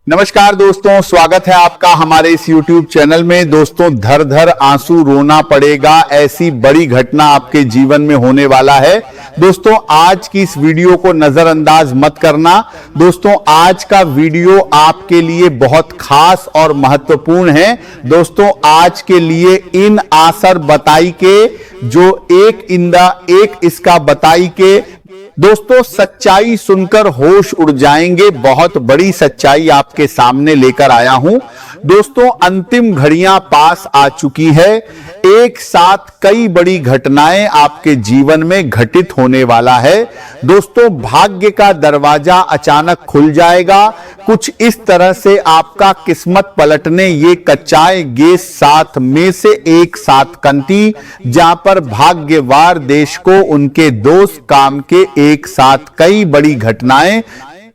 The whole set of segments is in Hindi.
नमस्कार दोस्तों, स्वागत है आपका हमारे इस YouTube चैनल में। दोस्तों, धर धर आंसू रोना पड़ेगा, ऐसी बड़ी घटना आपके जीवन में होने वाला है। दोस्तों, आज की इस वीडियो को नजरअंदाज मत करना। दोस्तों, आज का वीडियो आपके लिए बहुत खास और महत्वपूर्ण है। दोस्तों, आज के लिए इन आसर बताई के जो एक इसका बताई के दोस्तों सच्चाई सुनकर होश उड़ जाएंगे। बहुत बड़ी सच्चाई आपके सामने लेकर आया हूं। दोस्तों, अंतिम घड़ियां पास आ चुकी है। एक साथ कई बड़ी घटनाएं आपके जीवन में घटित होने वाला है। दोस्तों, भाग्य का दरवाजा अचानक खुल जाएगा। कुछ इस तरह से आपका किस्मत पलटने ये कच्चाएंगे साथ में से एक साथ कंटी, जहां पर भाग्यवार देश को उनके दोस्त काम के एक साथ कई बड़ी घटनाएं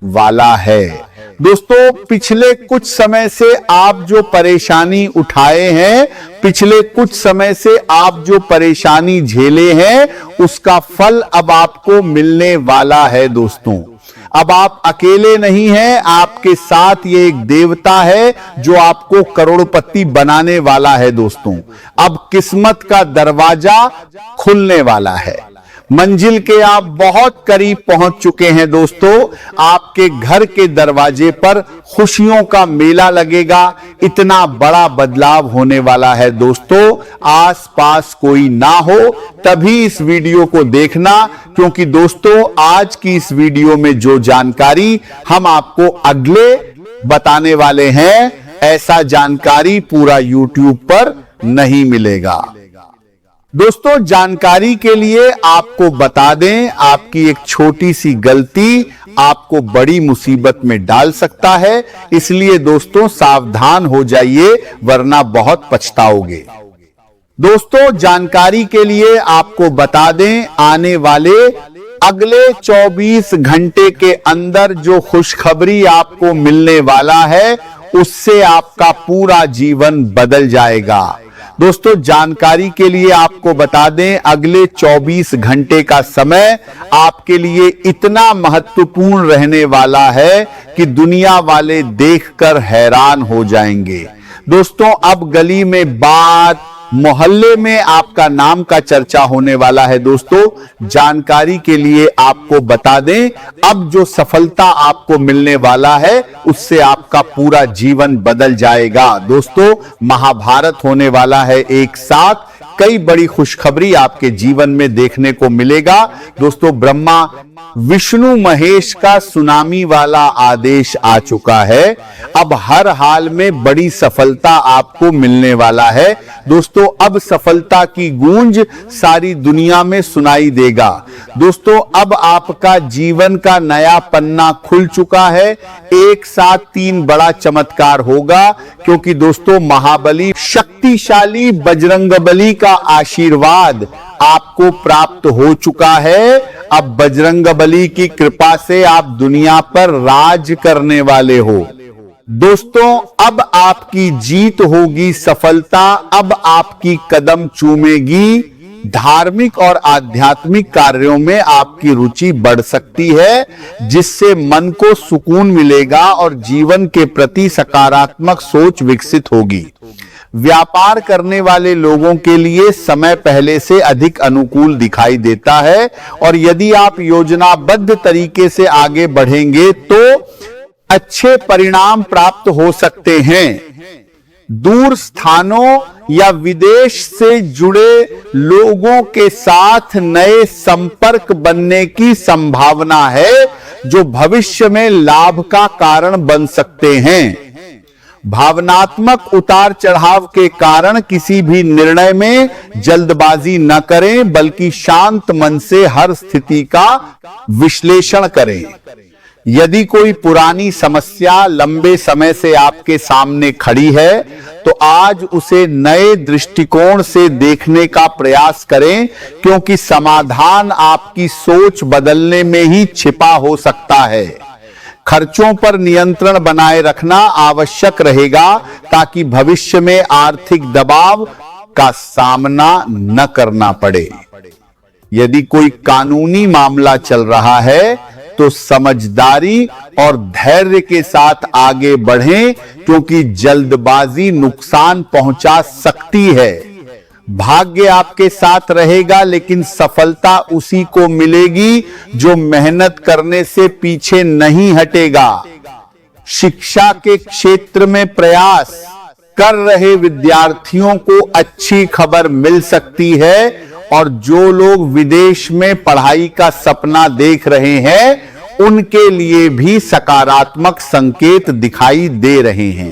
वाला है। दोस्तों, पिछले कुछ समय से आप जो परेशानी उठाए हैं, पिछले कुछ समय से आप जो परेशानी झेले हैं, उसका फल अब आपको मिलने वाला है। दोस्तों, अब आप अकेले नहीं हैं, आपके साथ ये एक देवता है जो आपको करोड़पति बनाने वाला है। दोस्तों, अब किस्मत का दरवाजा खुलने वाला है। मंजिल के आप बहुत करीब पहुंच चुके हैं। दोस्तों, आपके घर के दरवाजे पर खुशियों का मेला लगेगा। इतना बड़ा बदलाव होने वाला है। दोस्तों, आसपास कोई ना हो तभी इस वीडियो को देखना, क्योंकि दोस्तों आज की इस वीडियो में जो जानकारी हम आपको अगले बताने वाले हैं, ऐसा जानकारी पूरा YouTube पर नहीं मिलेगा। दोस्तों, जानकारी के लिए आपको बता दें, आपकी एक छोटी सी गलती आपको बड़ी मुसीबत में डाल सकता है। इसलिए दोस्तों सावधान हो जाइए, वरना बहुत पछताओगे। दोस्तों, जानकारी के लिए आपको बता दें, आने वाले अगले 24 घंटे के अंदर जो खुशखबरी आपको मिलने वाला है, उससे आपका पूरा जीवन बदल जाएगा। दोस्तों, जानकारी के लिए आपको बता दें, अगले 24 घंटे का समय आपके लिए इतना महत्वपूर्ण रहने वाला है कि दुनिया वाले देखकर हैरान हो जाएंगे। दोस्तों, अब गली में बात, मोहल्ले में आपका नाम का चर्चा होने वाला है। दोस्तों, जानकारी के लिए आपको बता दें, अब जो सफलता आपको मिलने वाला है, उससे आपका पूरा जीवन बदल जाएगा। दोस्तों, महाभारत होने वाला है एक साथ, कई बड़ी खुशखबरी आपके जीवन में देखने को मिलेगा। दोस्तों, ब्रह्मा विष्णु महेश का सुनामी वाला आदेश आ चुका है। अब हर हाल में बड़ी सफलता आपको मिलने वाला है। दोस्तों, अब सफलता की गूंज सारी दुनिया में सुनाई देगा। दोस्तों, अब आपका जीवन का नया पन्ना खुल चुका है। एक साथ 3 बड़ा चमत्कार होगा, क्योंकि दोस्तों महाबली शक्तिशाली बजरंगबली का आशीर्वाद आपको प्राप्त हो चुका है। अब बजरंगबली की कृपा से आप दुनिया पर राज करने वाले हो। दोस्तों, अब आपकी जीत होगी, सफलता अब आपकी कदम चूमेगी। धार्मिक और आध्यात्मिक कार्यों में आपकी रुचि बढ़ सकती है, जिससे मन को सुकून मिलेगा और जीवन के प्रति सकारात्मक सोच विकसित होगी। व्यापार करने वाले लोगों के लिए समय पहले से अधिक अनुकूल दिखाई देता है, और यदि आप योजनाबद्ध तरीके से आगे बढ़ेंगे तो अच्छे परिणाम प्राप्त हो सकते हैं। दूर स्थानों या विदेश से जुड़े लोगों के साथ नए संपर्क बनने की संभावना है, जो भविष्य में लाभ का कारण बन सकते हैं। भावनात्मक उतार चढ़ाव के कारण किसी भी निर्णय में जल्दबाजी न करें, बल्कि शांत मन से हर स्थिति का विश्लेषण करें। यदि कोई पुरानी समस्या लंबे समय से आपके सामने खड़ी है, तो आज उसे नए दृष्टिकोण से देखने का प्रयास करें, क्योंकि समाधान आपकी सोच बदलने में ही छिपा हो सकता है। खर्चों पर नियंत्रण बनाए रखना आवश्यक रहेगा, ताकि भविष्य में आर्थिक दबाव का सामना न करना पड़े। यदि कोई कानूनी मामला चल रहा है, तो समझदारी और धैर्य के साथ आगे बढ़ें, क्योंकि जल्दबाजी नुकसान पहुंचा सकती है। भाग्य आपके साथ रहेगा, लेकिन सफलता उसी को मिलेगी जो मेहनत करने से पीछे नहीं हटेगा। शिक्षा के क्षेत्र में प्रयास कर रहे विद्यार्थियों को अच्छी खबर मिल सकती है, और जो लोग विदेश में पढ़ाई का सपना देख रहे हैं उनके लिए भी सकारात्मक संकेत दिखाई दे रहे हैं।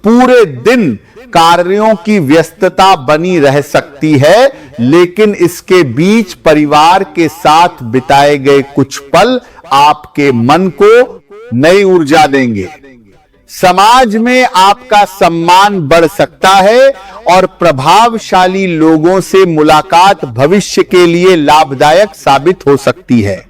पूरे दिन कार्यों की व्यस्तता बनी रह सकती है, लेकिन इसके बीच परिवार के साथ बिताए गए कुछ पल आपके मन को नई ऊर्जा देंगे। समाज में आपका सम्मान बढ़ सकता है और प्रभावशाली लोगों से मुलाकात भविष्य के लिए लाभदायक साबित हो सकती है।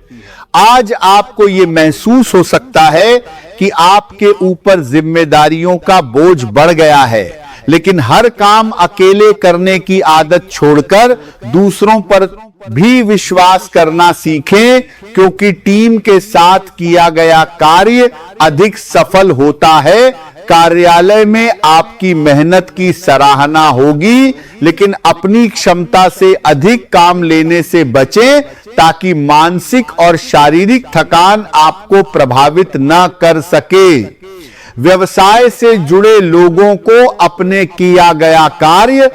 आज आपको यह महसूस हो सकता है कि आपके ऊपर जिम्मेदारियों का बोझ बढ़ गया है, लेकिन हर काम अकेले करने की आदत छोड़कर दूसरों पर भी विश्वास करना सीखें, क्योंकि टीम के साथ किया गया कार्य अधिक सफल होता है। कार्यालय में आपकी मेहनत की सराहना होगी, लेकिन अपनी क्षमता से अधिक काम लेने से बचें, ताकि मानसिक और शारीरिक थकान आपको प्रभावित न कर सके। व्यवसाय से जुड़े लोगों को अपने किया गया कार्य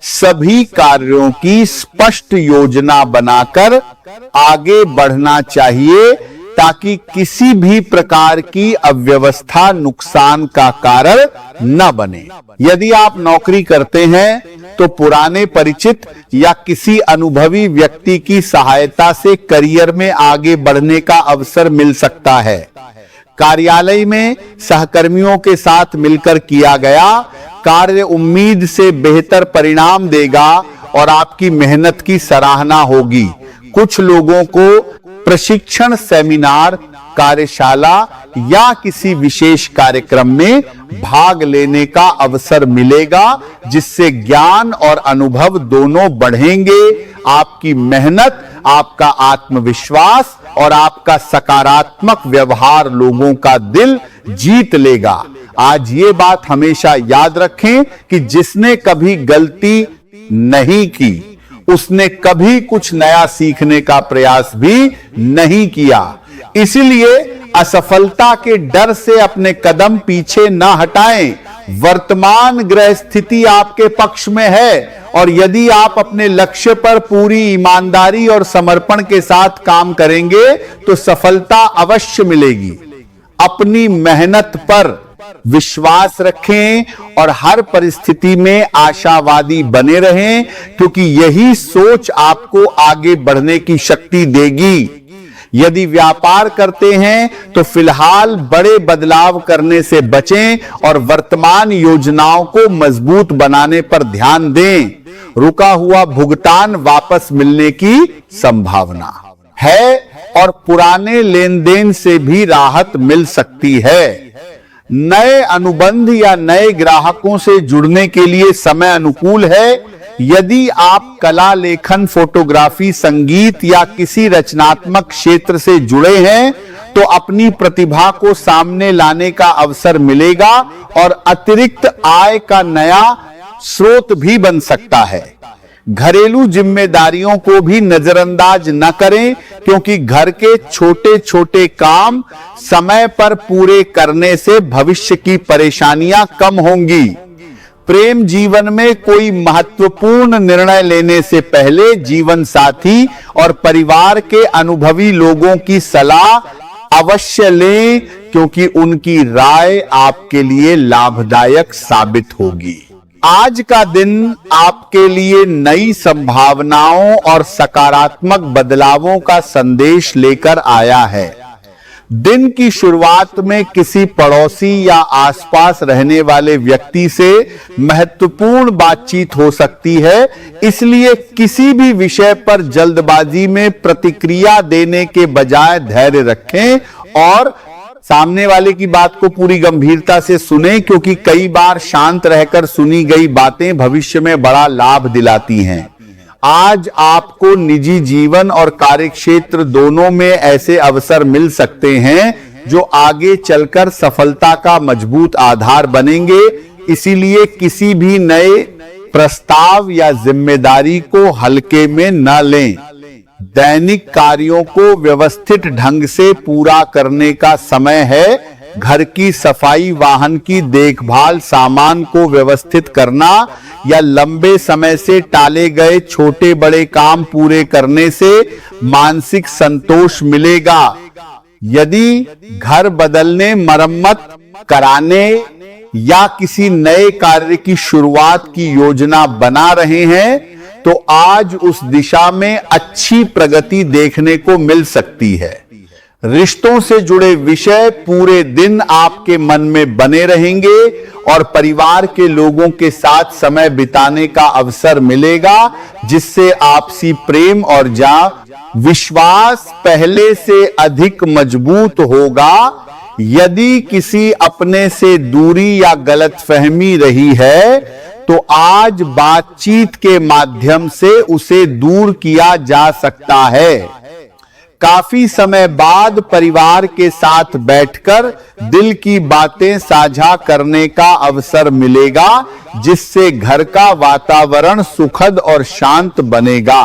सभी कार्यों की स्पष्ट योजना बनाकर आगे बढ़ना चाहिए, ताकि किसी भी प्रकार की अव्यवस्था नुकसान का कारण न बने। यदि आप नौकरी करते हैं तो पुराने परिचित या किसी अनुभवी व्यक्ति की सहायता से करियर में आगे बढ़ने का अवसर मिल सकता है। कार्यालय में सहकर्मियों के साथ मिलकर किया गया कार्य उम्मीद से बेहतर परिणाम देगा और आपकी मेहनत की सराहना होगी। कुछ लोगों को प्रशिक्षण सेमिनार, कार्यशाला या किसी विशेष कार्यक्रम में भाग लेने का अवसर मिलेगा, जिससे ज्ञान और अनुभव दोनों बढ़ेंगे। आपकी मेहनत, आपका आत्मविश्वास और आपका सकारात्मक व्यवहार लोगों का दिल जीत लेगा। आज ये बात हमेशा याद रखें कि जिसने कभी गलती नहीं की, उसने कभी कुछ नया सीखने का प्रयास भी नहीं किया। इसलिए असफलता के डर से अपने कदम पीछे न हटाएं। वर्तमान ग्रह स्थिति आपके पक्ष में है, और यदि आप अपने लक्ष्य पर पूरी ईमानदारी और समर्पण के साथ काम करेंगे तो सफलता अवश्य मिलेगी। अपनी मेहनत पर विश्वास रखें और हर परिस्थिति में आशावादी बने रहें, क्योंकि यही सोच आपको आगे बढ़ने की शक्ति देगी। यदि व्यापार करते हैं तो फिलहाल बड़े बदलाव करने से बचें और वर्तमान योजनाओं को मजबूत बनाने पर ध्यान दें। रुका हुआ भुगतान वापस मिलने की संभावना है और पुराने लेन देन से भी राहत मिल सकती है। नए अनुबंध या नए ग्राहकों से जुड़ने के लिए समय अनुकूल है। यदि आप कला, लेखन, फोटोग्राफी, संगीत या किसी रचनात्मक क्षेत्र से जुड़े हैं तो अपनी प्रतिभा को सामने लाने का अवसर मिलेगा और अतिरिक्त आय का नया स्रोत भी बन सकता है। घरेलू जिम्मेदारियों को भी नजरअंदाज न करें, क्योंकि घर के छोटे छोटे काम समय पर पूरे करने से भविष्य की परेशानियां कम होंगी। प्रेम जीवन में कोई महत्वपूर्ण निर्णय लेने से पहले जीवन साथी और परिवार के अनुभवी लोगों की सलाह अवश्य लें, क्योंकि उनकी राय आपके लिए लाभदायक साबित होगी। आज का दिन आपके लिए नई संभावनाओं और सकारात्मक बदलावों का संदेश लेकर आया है। दिन की शुरुआत में किसी पड़ोसी या आसपास रहने वाले व्यक्ति से महत्वपूर्ण बातचीत हो सकती है, इसलिए किसी भी विषय पर जल्दबाजी में प्रतिक्रिया देने के बजाय धैर्य रखें और सामने वाले की बात को पूरी गंभीरता से सुनें, क्योंकि कई बार शांत रहकर सुनी गई बातें भविष्य में बड़ा लाभ दिलाती हैं। आज आपको निजी जीवन और कार्यक्षेत्र दोनों में ऐसे अवसर मिल सकते हैं जो आगे चलकर सफलता का मजबूत आधार बनेंगे। इसीलिए किसी भी नए प्रस्ताव या जिम्मेदारी को हल्के में न लें। दैनिक कार्यों को व्यवस्थित ढंग से पूरा करने का समय है। घर की सफाई, वाहन की देखभाल, सामान को व्यवस्थित करना या लंबे समय से टाले गए छोटे बड़े काम पूरे करने से मानसिक संतोष मिलेगा। यदि घर बदलने, मरम्मत कराने या किसी नए कार्य की शुरुआत की योजना बना रहे हैं तो आज उस दिशा में अच्छी प्रगति देखने को मिल सकती है। रिश्तों से जुड़े विषय पूरे दिन आपके मन में बने रहेंगे और परिवार के लोगों के साथ समय बिताने का अवसर मिलेगा, जिससे आपसी प्रेम और विश्वास पहले से अधिक मजबूत होगा। यदि किसी अपने से दूरी या गलतफहमी रही है तो आज बातचीत के माध्यम से उसे दूर किया जा सकता है। काफी समय बाद परिवार के साथ बैठकर दिल की बातें साझा करने का अवसर मिलेगा, जिससे घर का वातावरण सुखद और शांत बनेगा।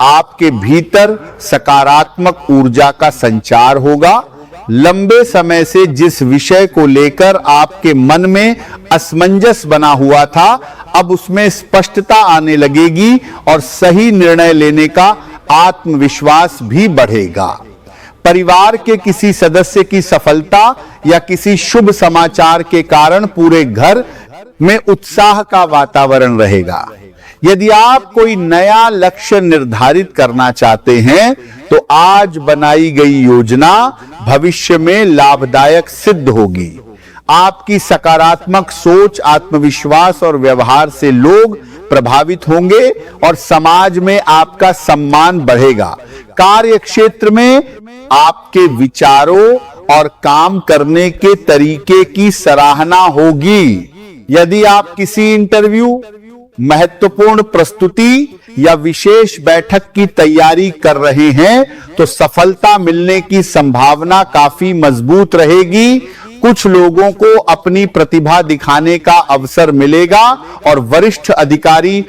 आपके भीतर सकारात्मक ऊर्जा का संचार होगा। लंबे समय से जिस विषय को लेकर आपके मन में असमंजस बना हुआ था, अब उसमें स्पष्टता आने लगेगी और सही निर्णय लेने का आत्मविश्वास भी बढ़ेगा। परिवार के किसी सदस्य की सफलता या किसी शुभ समाचार के कारण पूरे घर में उत्साह का वातावरण रहेगा। यदि आप कोई नया लक्ष्य निर्धारित करना चाहते हैं तो आज बनाई गई योजना भविष्य में लाभदायक सिद्ध होगी। आपकी सकारात्मक सोच, आत्मविश्वास और व्यवहार से लोग प्रभावित होंगे और समाज में आपका सम्मान बढ़ेगा। कार्य क्षेत्र में आपके विचारों और काम करने के तरीके की सराहना होगी। यदि आप किसी इंटरव्यू, महत्वपूर्ण प्रस्तुति या विशेष बैठक की तैयारी कर रहे हैं तो सफलता मिलने की संभावना काफी मजबूत रहेगी। कुछ लोगों को अपनी प्रतिभा दिखाने का अवसर मिलेगा और वरिष्ठ अधिकारी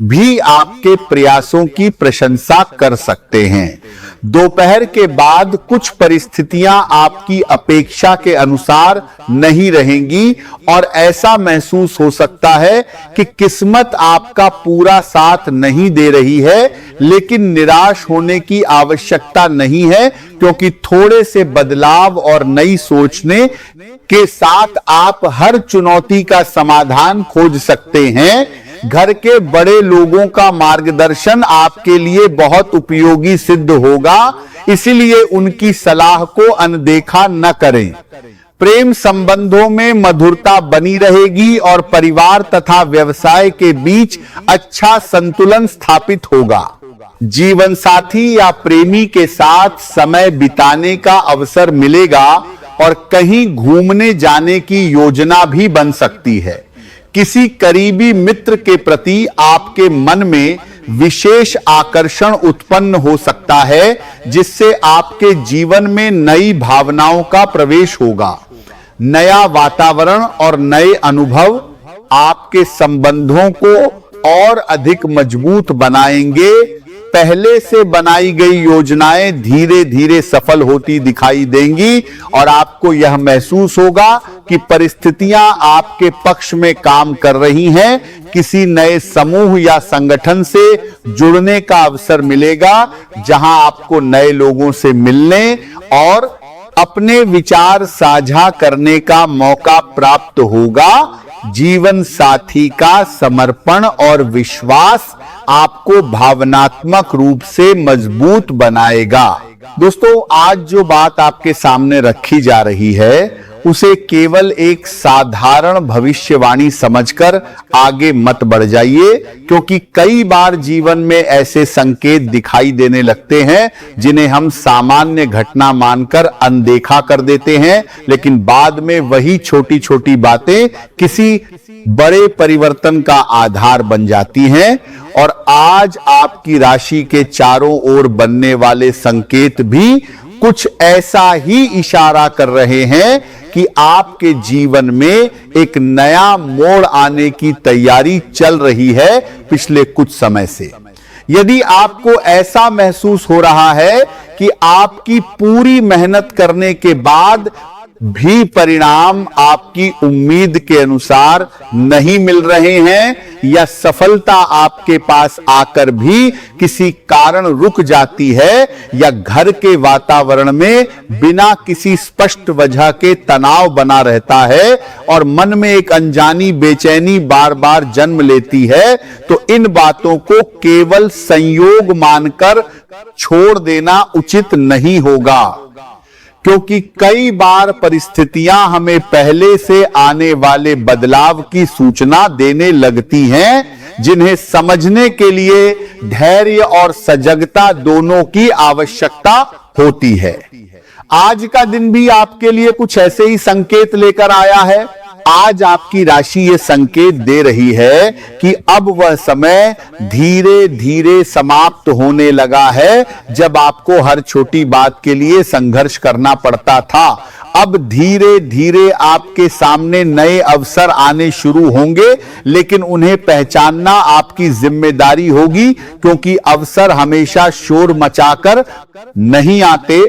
भी आपके प्रयासों की प्रशंसा कर सकते हैं। दोपहर के बाद कुछ परिस्थितियां आपकी अपेक्षा के अनुसार नहीं रहेंगी और ऐसा महसूस हो सकता है कि किस्मत आपका पूरा साथ नहीं दे रही है, लेकिन निराश होने की आवश्यकता नहीं है, क्योंकि थोड़े से बदलाव और नई सोचने के साथ आप हर चुनौती का समाधान खोज सकते हैं। घर के बड़े लोगों का मार्गदर्शन आपके लिए बहुत उपयोगी सिद्ध होगा, इसलिए उनकी सलाह को अनदेखा न करें। प्रेम संबंधों में मधुरता बनी रहेगी और परिवार तथा व्यवसाय के बीच अच्छा संतुलन स्थापित होगा। जीवन साथी या प्रेमी के साथ समय बिताने का अवसर मिलेगा और कहीं घूमने जाने की योजना भी बन सकती है। किसी करीबी मित्र के प्रति आपके मन में विशेष आकर्षण उत्पन्न हो सकता है, जिससे आपके जीवन में नई भावनाओं का प्रवेश होगा। नया वातावरण और नए अनुभव आपके संबंधों को और अधिक मजबूत बनाएंगे। पहले से बनाई गई योजनाएं धीरे धीरे सफल होती दिखाई देंगी और आपको यह महसूस होगा कि परिस्थितियां आपके पक्ष में काम कर रही हैं। किसी नए समूह या संगठन से जुड़ने का अवसर मिलेगा, जहां आपको नए लोगों से मिलने और अपने विचार साझा करने का मौका प्राप्त होगा। जीवन साथी का समर्पण और विश्वास आपको भावनात्मक रूप से मजबूत बनाएगा। दोस्तों, आज जो बात आपके सामने रखी जा रही है उसे केवल एक साधारण भविष्यवाणी समझकर आगे मत बढ़ जाइए, क्योंकि कई बार जीवन में ऐसे संकेत दिखाई देने लगते हैं जिन्हें हम सामान्य घटना मानकर अनदेखा कर देते हैं, लेकिन बाद में वही छोटी छोटी बातें किसी बड़े परिवर्तन का आधार बन जाती हैं। और आज आपकी राशि के चारों ओर बनने वाले संकेत भी कुछ ऐसा ही इशारा कर रहे हैं कि आपके जीवन में एक नया मोड़ आने की तैयारी चल रही है पिछले कुछ समय से। यदि आपको ऐसा महसूस हो रहा है कि आपकी पूरी मेहनत करने के बाद भी परिणाम आपकी उम्मीद के अनुसार नहीं मिल रहे हैं, या सफलता आपके पास आकर भी किसी कारण रुक जाती है, या घर के वातावरण में बिना किसी स्पष्ट वजह के तनाव बना रहता है और मन में एक अनजानी बेचैनी बार बार जन्म लेती है, तो इन बातों को केवल संयोग मानकर छोड़ देना उचित नहीं होगा, क्योंकि कई बार परिस्थितियां हमें पहले से आने वाले बदलाव की सूचना देने लगती हैं, जिन्हें समझने के लिए धैर्य और सजगता दोनों की आवश्यकता होती है। आज का दिन भी आपके लिए कुछ ऐसे ही संकेत लेकर आया है। आज आपकी राशि ये संकेत दे रही है कि अब वह समय धीरे धीरे समाप्त होने लगा है। जब आपको हर छोटी बात के लिए संघर्ष करना पड़ता था, अब धीरे धीरे आपके सामने नए अवसर आने शुरू होंगे, लेकिन उन्हें पहचानना आपकी जिम्मेदारी होगी, क्योंकि अवसर हमेशा शोर मचाकर नहीं आते।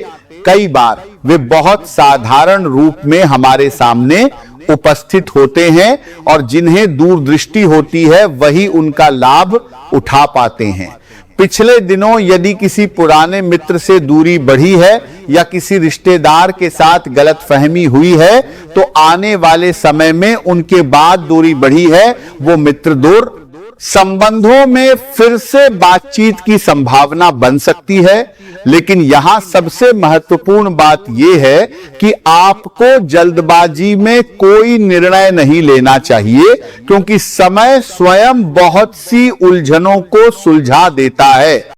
कई बार वे बहुत साधारण रूप में हमारे सामने उपस्थित होते हैं, और जिन्हें दूरदृष्टि होती है वही उनका लाभ उठा पाते हैं। पिछले दिनों यदि किसी पुराने मित्र से दूरी बढ़ी है या किसी रिश्तेदार के साथ गलतफहमी हुई है, तो आने वाले समय में उनके बाद दूरी बढ़ी है, वो मित्र दूर संबंधों में फिर से बातचीत की संभावना बन सकती है। लेकिन यहां सबसे महत्वपूर्ण बात यह है कि आपको जल्दबाजी में कोई निर्णय नहीं लेना चाहिए, क्योंकि समय स्वयं बहुत सी उलझनों को सुलझा देता है।